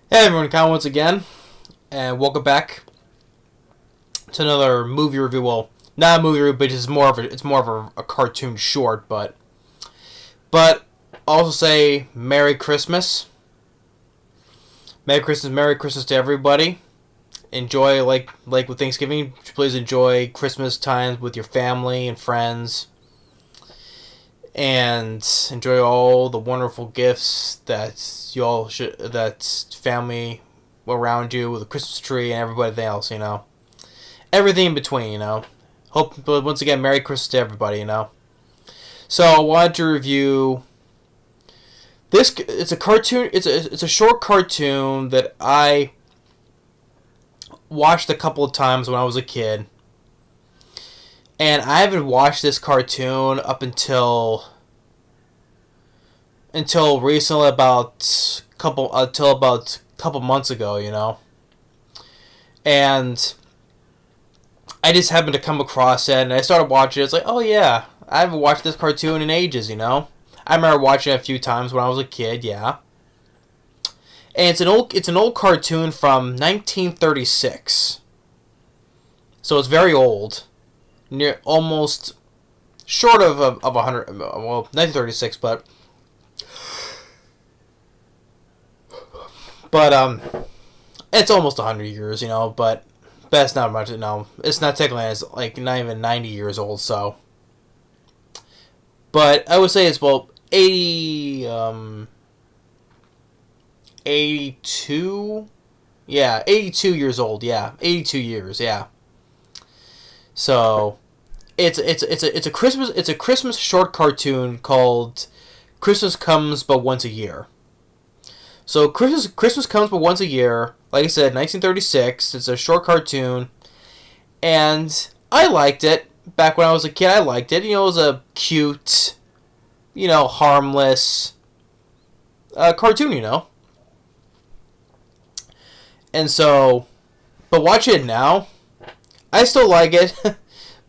Hey everyone, Kyle once again, and welcome back to another movie review. Well, not a movie review, but it's more of a cartoon short. But also say Merry Christmas, Merry Christmas to everybody. Enjoy like with Thanksgiving. Please enjoy Christmas times with your family and friends, and enjoy all the wonderful gifts that family around you with a Christmas tree and everybody else, everything in between, But once again, Merry Christmas to everybody, So I wanted to review this. It's a cartoon. It's a short cartoon that I watched a couple of times when I was a kid, and I haven't watched this cartoon up until recently, about couple months ago, and I just happened to come across it, and I started watching it. It's like, oh yeah, I haven't watched this cartoon in ages, I remember watching it a few times when I was a kid, yeah. And it's an old cartoon from 1936, so it's very old, near almost short of 100. Well, 1936, but it's almost 100 years, but that's not much. No, it's not technically. It's like not even 90 years old. So, but I would say it's 82. Yeah, 82 years old. Yeah, 82 years. Yeah. So, it's a Christmas short cartoon called Christmas Comes But Once a Year. So Christmas Comes But Once a Year. Like I said, 1936. It's a short cartoon, and I liked it back when I was a kid. I liked it. It was a cute, harmless cartoon. And so, but watch it now, I still like it.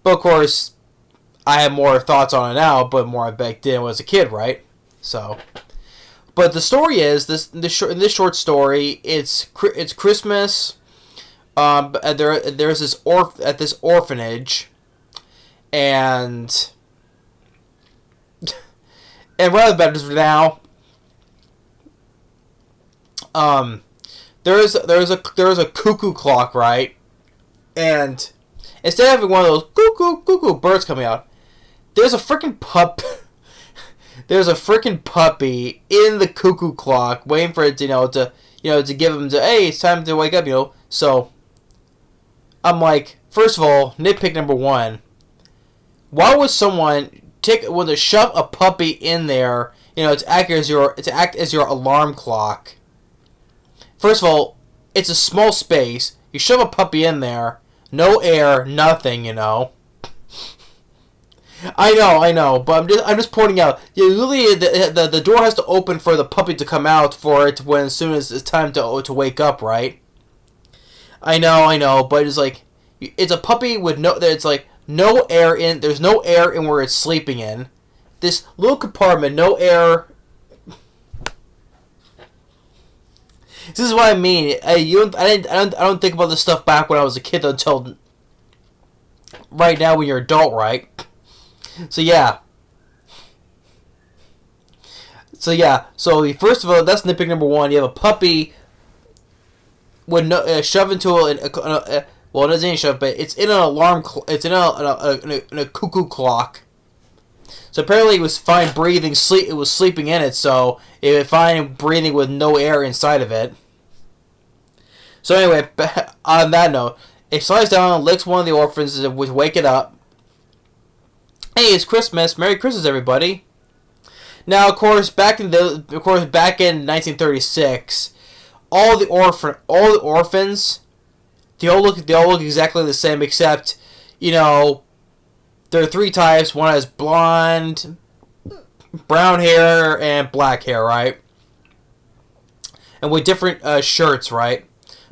But of course, I have more thoughts on it now, but more I back then as a kid, right? So. But the story is this short story. It's Christmas. There's at this orphanage, and right about this now. There's a cuckoo clock, right? And instead of having one of those cuckoo birds coming out, there's a freaking pup. There's a freaking puppy in the cuckoo clock, waiting for it to give him hey, it's time to wake up. So I'm like, first of all, nitpick number one: why would someone shove a puppy in there? To act as your alarm clock. First of all, it's a small space. You shove a puppy in there, no air, nothing. I know, but I'm just pointing out. Literally, the door has to open for the puppy to come out for it as soon as it's time to wake up, right? I know, but it's like it's a puppy with it's like no air in. There's no air in where it's sleeping in. This little compartment, no air. This is what I mean. I don't think about this stuff back when I was a kid until right now when you're an adult, right? So yeah. So first of all, that's nitpick number one. You have a puppy with shoved into well, it doesn't shove, but it's in an alarm. It's in a cuckoo clock. So apparently, it was fine breathing. It was sleeping in it, so it was fine breathing with no air inside of it. So anyway, on that note, it slides down and licks one of the orphans, which wake it up. Hey, it's Christmas! Merry Christmas, everybody! Now, of course, back in 1936, all the orphans, they all look exactly the same, except, there are three types. One has blonde, brown hair, and black hair, right? And with different shirts, right?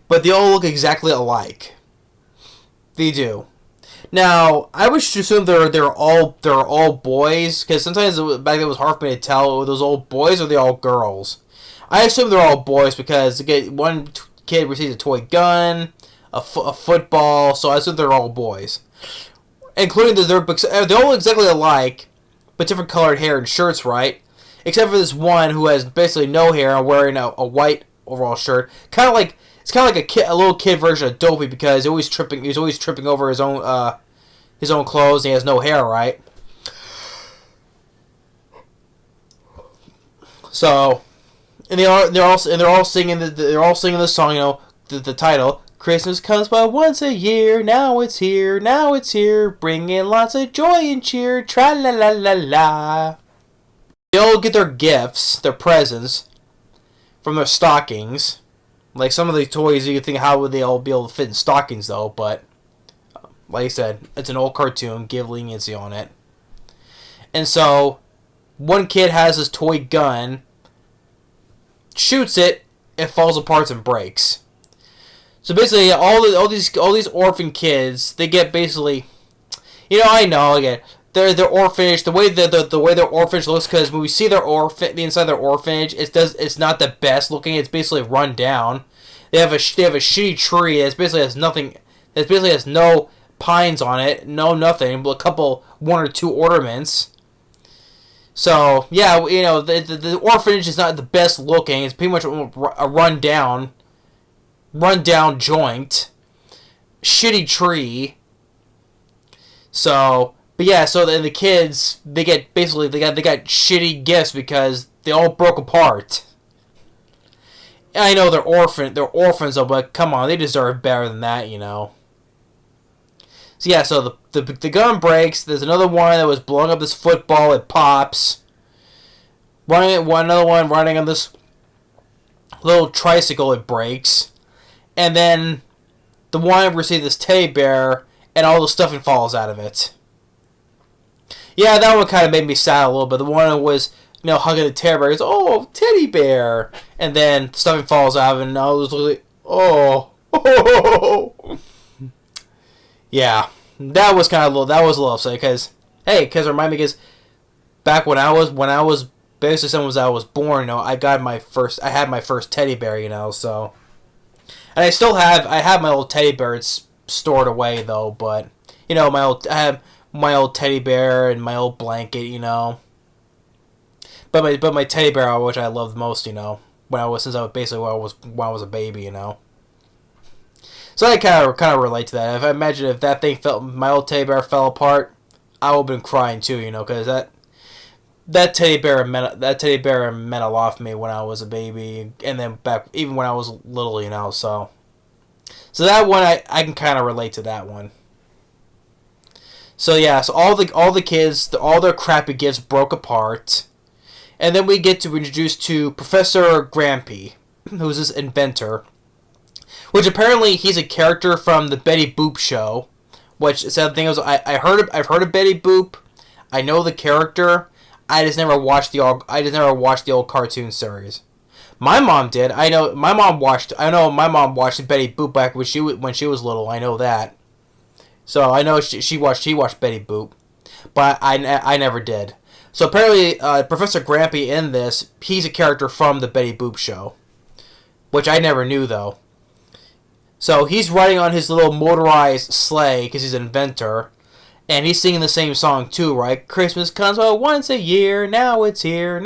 But they all look exactly alike. They do. Now, I wish to assume they're all boys, because sometimes back then it was hard for me to tell, were those all boys or they all girls. I assume they're all boys because one kid receives a toy gun, a football, so I assume they're all boys. Including they're all exactly alike, but different colored hair and shirts, right? Except for this one who has basically no hair and wearing a white overall shirt. It's kind of like a little kid version of Dopey because he's always tripping over his own clothes and he has no hair, right? So, and they're all singing the song, you know, the title. Christmas comes by once a year, now it's here, bringing lots of joy and cheer, tra-la-la-la-la. They all get their gifts, their presents, from their stockings. Like some of the toys, you can think, how would they all be able to fit in stockings, though, but, like I said, it's an old cartoon, give leniency on it. And so, one kid has his toy gun, shoots it, it falls apart and breaks. So basically, all these orphan kids, they get basically, you know, I know again, they're orphanage. The way their orphanage looks, because when we see the inside their orphanage, it's not the best looking. It's basically run down. They have a shitty tree that basically has nothing. That basically has no pines on it, no nothing, but one or two ornaments. So yeah, you know, the orphanage is not the best looking. It's pretty much a run down joint, shitty tree. So, but yeah, so then the kids they got shitty gifts because they all broke apart. And I know they're orphans though, but come on, they deserve better than that, you know. So yeah, so the gun breaks. There's another one that was blowing up this football. It pops. Another one running on this little tricycle. It breaks. And then the one received this teddy bear, and all the stuffing falls out of it. Yeah, that one kind of made me sad a little bit. The one that was, you know, hugging the teddy bear, goes, "Oh, teddy bear," and then stuffing falls out of it, and I was like, "Oh." Yeah, that was a little upsetting because it reminded me because back when I was basically someone I was born, you know, I had my first teddy bear, you know, so. And I have my old teddy bears stored away though, but you know, I have my old teddy bear and my old blanket, you know. But my teddy bear, which I loved most, you know, when I was a baby, you know. So I kind of relate to that. If I imagine if my old teddy bear fell apart, I would have been crying too, you know, because that teddy bear meant a lot for me when I was a baby, and then even when I was little, you know. So that one I can kind of relate to that one. So yeah, so all the kids, all their crappy gifts broke apart, and then we get to introduce to Professor Grampy, who's this inventor, which apparently he's a character from the Betty Boop show. Which sad thing is, I've heard of Betty Boop, I know the character. I just never watched the old cartoon series. My mom did. I know my mom watched Betty Boop back when she was little. I know that. So I know she watched Betty Boop, but I never did. So apparently, Professor Grampy in this, he's a character from the Betty Boop show, which I never knew though. So he's riding on his little motorized sleigh because he's an inventor. And he's singing the same song too, right? Christmas comes by once a year, now it's here.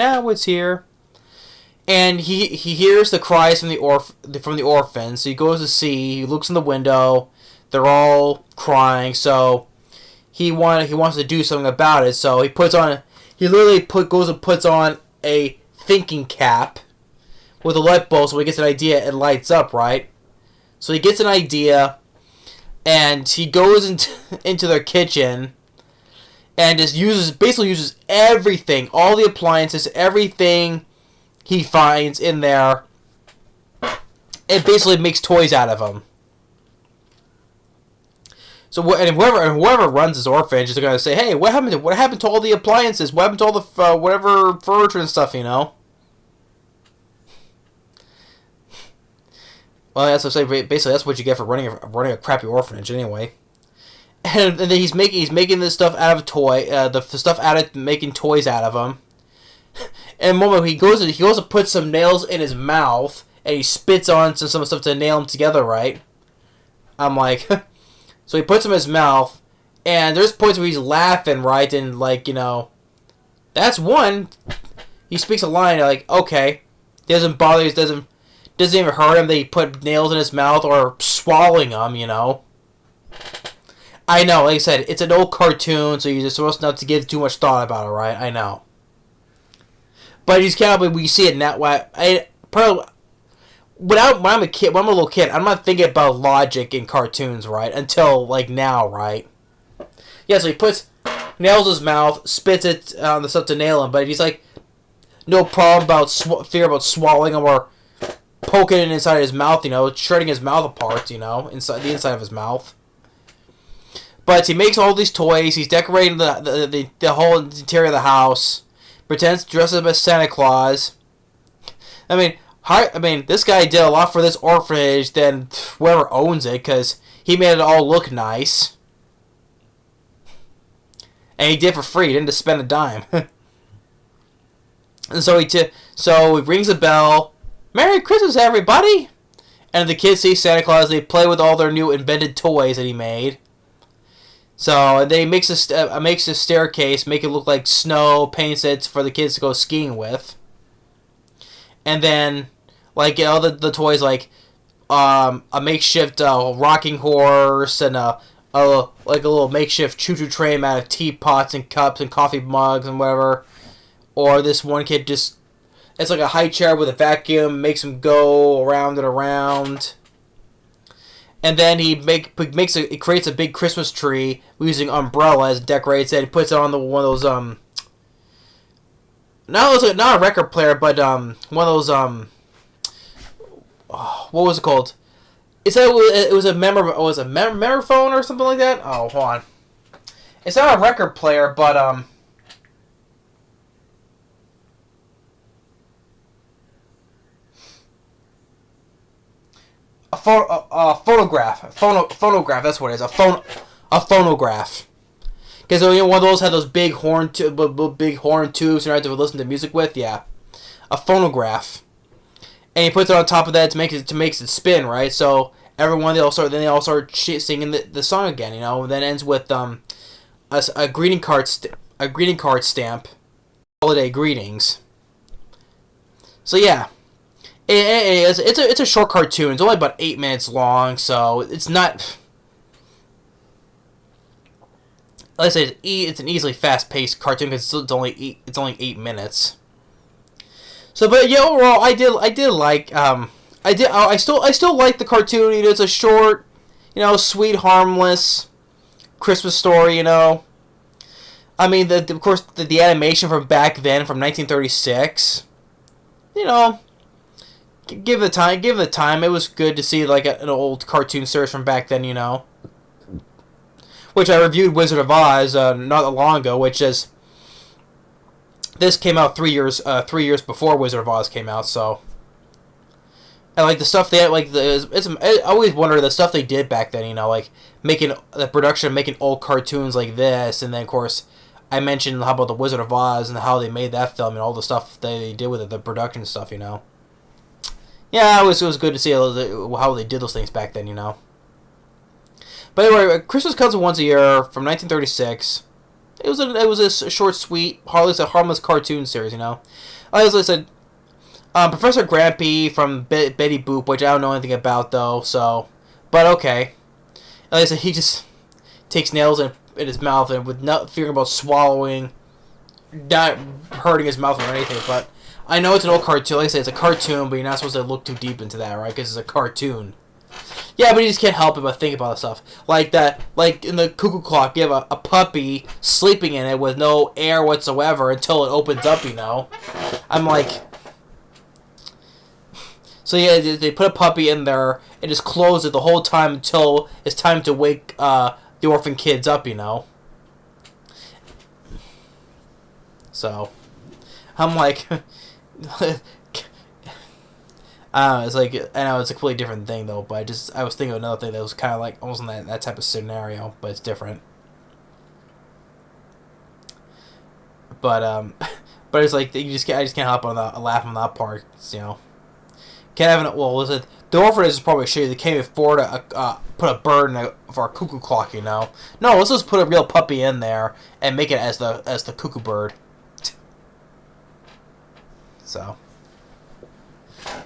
And he hears the cries from the orphans. So he goes to see. He looks in the window. They're all crying. So he wants to do something about it. So he puts on a thinking cap with a light bulb. So when he gets an idea, it lights up, right? So he gets an idea. And he goes into their kitchen and just uses everything, all the appliances, everything he finds in there. It basically makes toys out of them. So whoever runs this orphanage is going to say, "Hey, what happened to all the appliances? What happened to all the whatever furniture and stuff? You know." Well, that's what I'm saying. Basically, that's what you get for running a crappy orphanage, anyway. And then he's making this stuff out of the stuff out of making toys out of them. And the moment he goes to put some nails in his mouth, and he spits on some stuff to nail them together, right? I'm like, so he puts them in his mouth, and there's points where he's laughing, right? And like, that's one. He speaks a line like, okay, it doesn't bother, it doesn't even hurt him that he put nails in his mouth or swallowing them, I know, like I said, it's an old cartoon, so you're just supposed not to give too much thought about it, right? I know. But he's kind of, we see it now. When I'm a kid, when I'm a little kid, I'm not thinking about logic in cartoons, right? Until, like, now, right? Yeah, so he nails his mouth, spits it on the stuff to nail him, but he's like, no problem about fear about swallowing him or poking it inside his mouth, shredding his mouth apart, inside the inside of his mouth. But he makes all these toys. He's decorating the whole interior of the house. Pretends to dress up as Santa Claus. I mean, this guy did a lot for this orphanage than whoever owns it, because he made it all look nice. And he did it for free. He didn't just spend a dime. And so he rings a bell. Merry Christmas, everybody! And the kids see Santa Claus. They play with all their new invented toys that he made. So they makes a staircase, make it look like snow, paints it for the kids to go skiing with. And then, like, all the toys, like a makeshift rocking horse and a little makeshift choo-choo train out of teapots and cups and coffee mugs and whatever. Or this one kid it's like a high chair with a vacuum, makes him go around and around. And then he creates a big Christmas tree using umbrellas, decorates it, and puts it on one of those not a record player, but one of those what was it called? It was a memophone or something like that. Oh, hold on. It's not a record player, but a phonograph. Phonograph, that's what it is. A phonograph. Because one of those had those big horn tubes and I had to listen to music with. Yeah, a phonograph. And he puts it on top of that to make it spin, right? So everyone they all start singing the song again, And then ends with a greeting card stamp, holiday greetings. So yeah. It's a short cartoon. It's only about 8 minutes long, so it's not. Like I say, it's an easily fast-paced cartoon because it's only 8 minutes. So, but yeah, overall, I still like the cartoon. It's a short, sweet, harmless Christmas story. I mean, of course, the animation from back then, from 1936. Give it time. It was good to see like an old cartoon series from back then, Which I reviewed Wizard of Oz not that long ago, this came out 3 years before Wizard of Oz came out, so. And like the stuff they had, I always wonder the stuff they did back then, like making old cartoons like this, and then of course I mentioned how about the Wizard of Oz and how they made that film and all the stuff they did with it, the production stuff, Yeah, it was good to see how they did those things back then, But anyway, Christmas Comes Once a Year from 1936. It was a short, sweet, harmless cartoon series, As I said, Professor Grampy from Betty Boop, which I don't know anything about though. So, but okay. Like I said, he just takes nails in his mouth and with not fearing about swallowing, not hurting his mouth or anything, but. I know it's an old cartoon. Like I said, it's a cartoon, but you're not supposed to look too deep into that, right? Because it's a cartoon. Yeah, but you just can't help it but think about stuff. Like that, like in the Cuckoo Clock, you have a puppy sleeping in it with no air whatsoever until it opens up, I'm like... So yeah, they put a puppy in there and just close it the whole time until it's time to wake the orphan kids up, So, I'm like... it's like I know it's a completely different thing though, but I was thinking of another thing that was kind of like almost in that type of scenario, but it's different. But But it's like you just can't. I just can't help on that, laugh on that part. You know, can't have an well. Was it the orphanage is probably shitty. They can't even afford to put a bird for a cuckoo clock. You know, no. Let's just put a real puppy in there and make it as the cuckoo bird. So.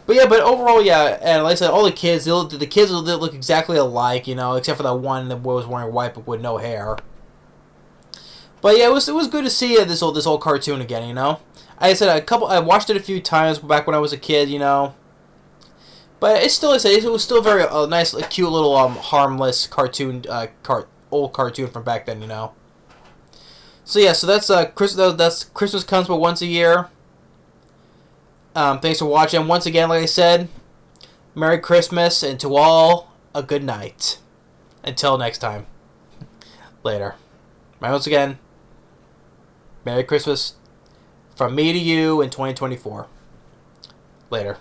But yeah, but overall, yeah, and like I said, all the kids look exactly alike, you know, except for that one that was wearing white but with no hair. But yeah, it was good to see this old cartoon again, you know. I said I watched it a few times back when I was a kid, you know. But it's still, I said, it was still very nice, cute little harmless cartoon, old cartoon from back then, you know. So yeah, so that's Christmas comes but once a year. Thanks for watching. Once again, like I said, Merry Christmas, and to all, a good night. Until next time. Later. Once again, Merry Christmas from me to you in 2024. Later.